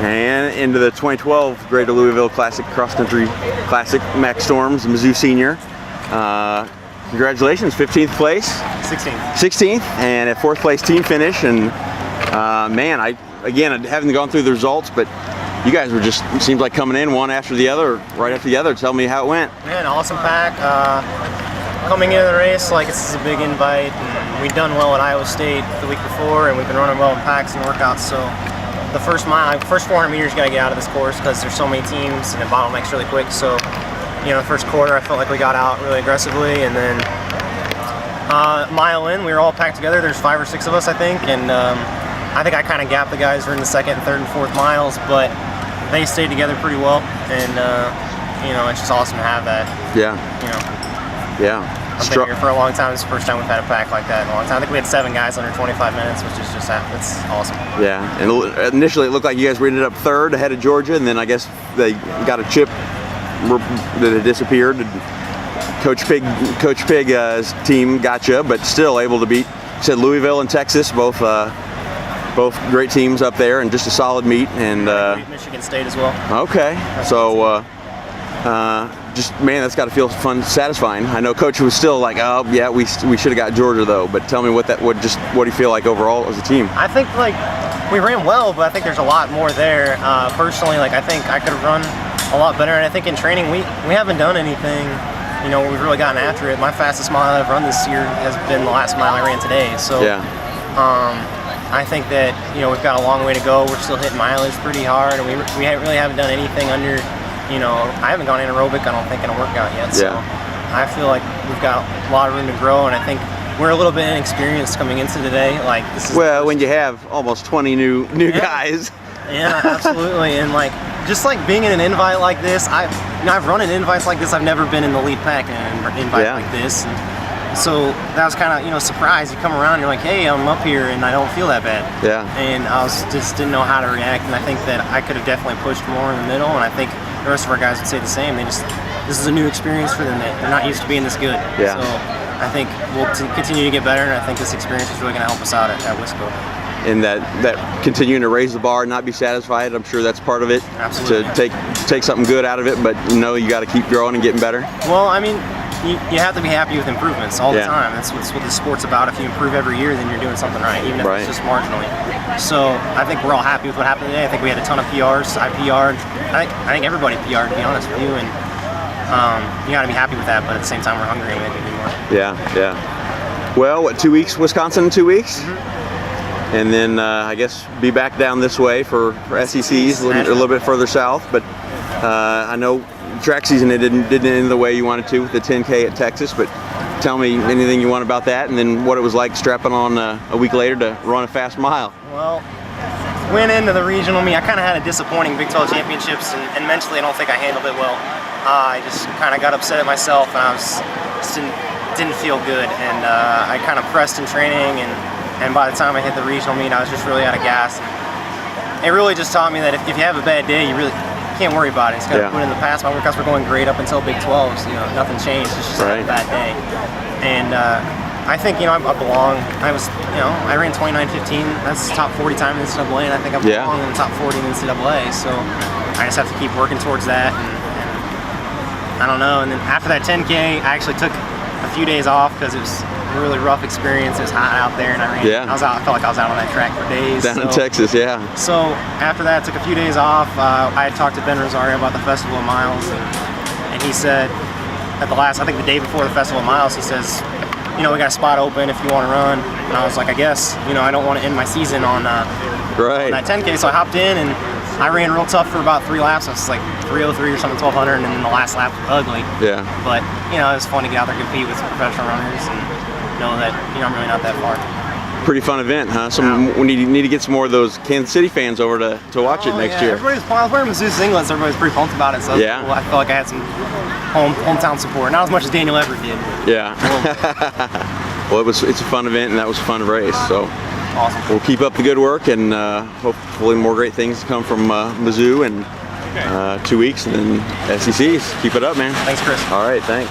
And into the 2012 Greater Louisville Classic Cross Country Classic, Max Storms, Mizzou senior. Congratulations, 15th place. 16th. 16th, and a 4th place team finish. And man, I haven't gone through the results, but you guys were just, it seems like coming in one after the other, right after the other. Tell me how it went. Man, awesome pack. Coming into the race, like, this is a big invite, and we'd done well at Iowa State the week before, and we've been running well in packs and workouts. So the first 400 meters, you got to get out of this course because there's so many teams and it bottlenecks really quick. So, you know, the first quarter, I felt like we got out really aggressively, and then mile in, we were all packed together. There's 5 or 6 of us, I think, and I think I kind of gapped the guys who were in the 2nd, 3rd, and 4th miles, but they stayed together pretty well, and you know, it's just awesome to have that. Yeah. You know. Yeah. I've been here for a long time. It's the first time we've had a pack like that in a long time. I think we had 7 guys under 25 minutes, which is just, that's awesome. Yeah, and initially it looked like you guys ended up 3rd ahead of Georgia, and then I guess they got a chip that had disappeared. Coach Pig's team got you, but still able to beat, you said Louisville and Texas, both great teams up there, and just a solid meet. And beat Michigan State as well. Okay, so just, man, that's got to feel fun, satisfying. I know Coach was still like, oh yeah, we should have got Georgia though. But tell me what do you feel like overall as a team? I think, like, we ran well, but I think there's a lot more there. Personally, like, I think I could have run a lot better, and I think in training we haven't done anything, you know, we've really gotten after it. My fastest mile I've run this year has been the last mile I ran today. So yeah. I think that, you know, we've got a long way to go. We're still hitting mileage pretty hard, and we really haven't done anything under, you know, I haven't gone anaerobic, I don't think, in a workout yet. So I feel like we've got a lot of room to grow, and I think we're a little bit inexperienced coming into today. Like, this is when you have almost 20 new guys. Yeah, absolutely. And like, just like being in an invite like this, I've run in invites like this. I've never been in the lead pack in an invite like this. And so that was kind of, you know, surprised. You come around, and you're like, hey, I'm up here, and I don't feel that bad. Yeah. And I just didn't know how to react, and I think that I could have definitely pushed more in the middle, and I think the rest of our guys would say the same. This is a new experience for them. They're not used to being this good. Yeah. So I think we'll continue to get better, and I think this experience is really going to help us out at Wisco. And that continuing to raise the bar and not be satisfied, I'm sure that's part of it. Absolutely. To take something good out of it, but you know, you got to keep growing and getting better. Well, I mean, you have to be happy with improvements all the time. That's what the sport's about. If you improve every year, then you're doing something right, even if it's just marginally. So I think we're all happy with what happened today. I think we had a ton of PRs. I PR'd. I think everybody PR'd, to be honest with you. And you got to be happy with that, but at the same time, we're hungry and maybe do more. Yeah, yeah. Well, what, 2 weeks, Wisconsin in 2 weeks? Mm-hmm. And then I guess be back down this way for SECs, a little bit further south. But I know track season, it didn't end the way you wanted to with the 10K at Texas. But tell me anything you want about that, and then what it was like strapping on a week later to run a fast mile. Well, went into the regional meet. I kind of had a disappointing Big 12 championships, and mentally I don't think I handled it well. I just kind of got upset at myself, and I just didn't feel good. And I kind of pressed in training, and by the time I hit the regional meet, I was just really out of gas. It really just taught me that if you have a bad day, you really can't worry about it. It's got to put in the past. My workouts were going great up until Big 12s. You know, nothing changed. It's just a bad day. And I think, you know, I belong. I ran 29:15. That's top 40 time in the NCAA, and I think I belong in the top 40 in the NCAA. So I just have to keep working towards that. And I don't know. And then after that 10K, I actually took a few days off because it was a really rough experience. It was hot out there, and I felt like I was out on that track for days. Down in Texas, yeah. So after that, I took a few days off. I had talked to Ben Rosario about the Festival of Miles, and he said at I think the day before the Festival of Miles, he says, you know, we got a spot open if you want to run. And I was like, I guess, you know, I don't want to end my season on that 10K. So I hopped in, and I ran real tough for about 3 laps. I was like 3:03 or something, 1200, and then the last lap was ugly. Yeah. But, you know, it was fun to get out there and compete with some professional runners and know that, you know, I'm really not that far. Pretty fun event, huh? We need to get some more of those Kansas City fans over to watch it next year. I was wearing Mizzou singlets. Everybody's pretty pumped about it. So cool. I felt like I had some hometown support. Not as much as Daniel ever did. Yeah. Well, it's a fun event, and that was a fun race. So awesome. We'll keep up the good work, and hopefully more great things to come from Mizzou in 2 weeks, and then SECs. Keep it up, man. Thanks, Chris. All right, thanks.